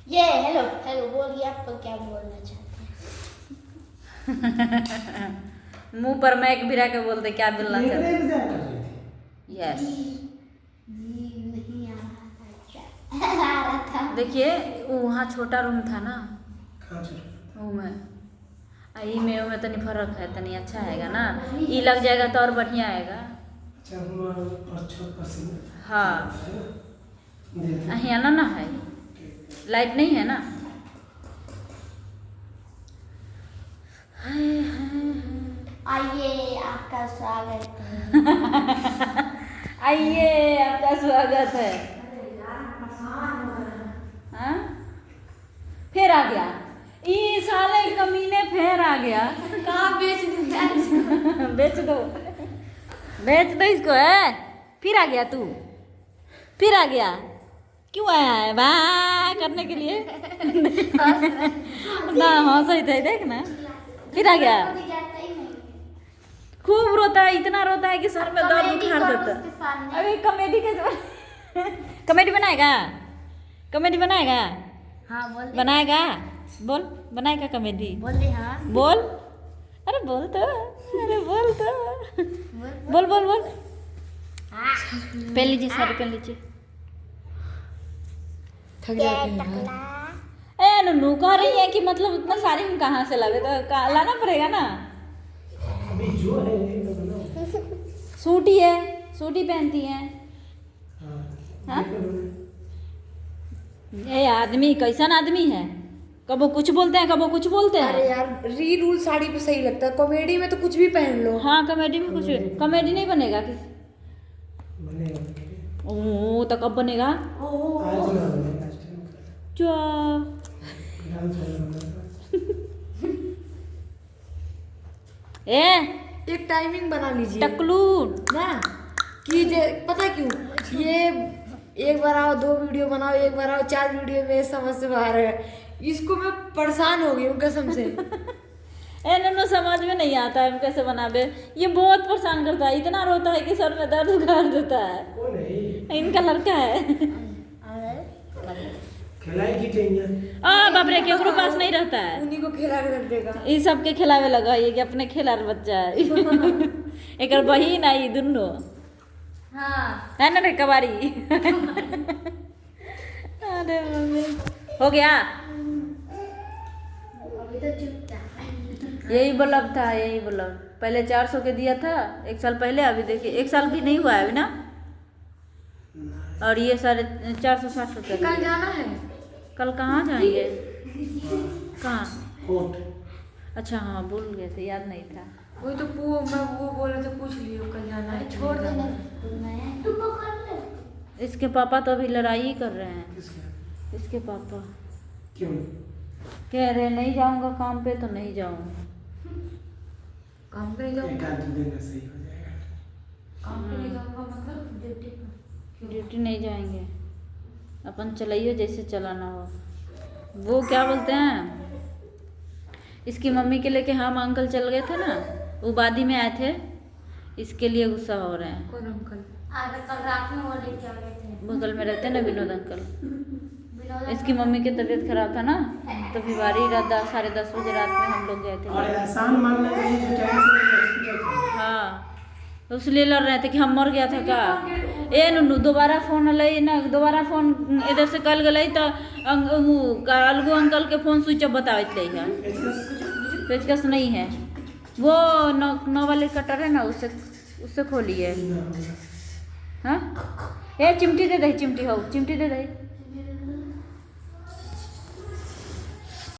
ये hello hello बोलिए, आपको क्या बोलना चाहते हैं? मुंह पर मैक भिरा के बोलते क्या बोलना चाहते हैं? यस। नहीं आ रहा था। देखिए वहाँ छोटा रूम था ना, वो में आई में तनी फर्क है, तनी अच्छा आएगा ना, ई लग जाएगा तो और बढ़िया आएगा। हाँ यहाँ ना है, लाइट नहीं है ना। आइए आपका स्वागत है। आइए आपका स्वागत है। हाँ फिर आ गया ये साले कमीने, फिर आ गया। कहाँ बेच दूँ? बेच दो, बेच दो इसको है। फिर आ गया तू, फिर आ गया। क्यों आया है वाह करने के लिए? ना हाँ सही थे, देख ना फिर आ गया। खूब रोता है, इतना रोता है कि सर में दर्द उखाड़ देता। अभी कॉमेडी के कॉमेडी बनाएगा, कॉमेडी बनाएगा। हाँ बोल बनाएगा, बोल बनाएगा कॉमेडी। बोल दे। हाँ बोल, अरे बोल तो, अरे बोल तो, बोल बोल बोल। पहन लीजिए साड़ी, पहन लीजिए। थक जाते हैं। ए नन्नू कह रही है कि मतलब उतना साड़ी हम कहाँ से लावे, तो लाना पड़ेगा ना। अभी जो है सूटी है, सूटी पहनती हैं। हाँ? ये आदमी कैसन आदमी है, कबो कुछ बोलते हैं कबो कुछ बोलते हैं। अरे यार रील उल साड़ी पे सही लगता है, कॉमेडी में तो कुछ भी पहन लो। हाँ कॉमेडी में कुछ, कॉमेडी नहीं बनेगा कि ओ तो कब बनेगा? चुआ ए एक टाइमिंग बना लीजिए टकलू ना, कि पता क्यों, ये एक बार आओ 2 वीडियो बनाओ, एक बार आओ 4 वीडियो में समझ से बाहर है। इसको मैं परेशान हो गई हूँ कसम से। ए नन्नू समझ में नहीं आता है कैसे बनावे, ये बहुत परेशान करता है, इतना रोता है कि सर में दर्द उखाड़ देता है। इनका लड़का है। खिलाई की चाहिए। बाप रे केकरो पास नहीं रहता है, उन्हीं को खिला के रख देगा। ये सबके खिलावे लगा, ये कि अपने खिलार बच्चा है। एक बहिन आई दुनू हाँ है ना रे कबारी। अरे मम्मी हो गया। अभी तो चुपचाप। यही बल्ब था, यही बल्ब पहले 400 के दिया था 1 साल पहले, अभी देखिए 1 साल भी नहीं हुआ है अभी ना। और ये 460 रुपये। कल जाना है? कल कहाँ जाएंगे? कहाँ? कोट। अच्छा हाँ भूल गए थे, याद नहीं था। वही तो मैं वो बोल रहे थे, पूछ लियो कल जाना है। छोड़ देना तू पकड़ ले। इसके पापा तो अभी लड़ाई ही कर रहे हैं। किसका? इसके पापा क्यों? कह रहे नहीं जाऊंगा काम पे तो नहीं जाऊंगा। काम पे नहीं जाऊंगा, एक आध दिन में सही हो जाएगा। काम पे नहीं जाऊंगा मतलब ड्यूटी पे। ड्यूटी नहीं जाएंगे, अपन चलाइयो जैसे चलाना हो। वो क्या बोलते हैं, इसकी मम्मी के लेके हम अंकल चल गए थे ना, वो वादी में आए थे, इसके लिए गुस्सा हो रहे हैं। कौन अंकल? अरे कल रात में वो लेके आ गए थे। बगल में रहते हैं ना विनोद अंकल। विनोद इसकी मम्मी की तबीयत खराब था ना, तो बीमारी रात 10 साढ़े 10 बजे रात में हम लोग गए थे। और एहसान मानना चाहिए जो टाइम से हॉस्पिटल था। हाँ तो इसलिए लड़ रहे थे कि हम मर गया था का। ए नुनू दोबारा फोन लई ना, दोबारा फोन इधर से कल गई तो अलगू अंकल के फोन स्विच ऑफ बतावत रही है। पेचकस नहीं है, वो 9 वाले कटर है ना, उससे खोलिए। हाँ ए चिमटी दे दे, चिमटी हो चिमटी दे दे।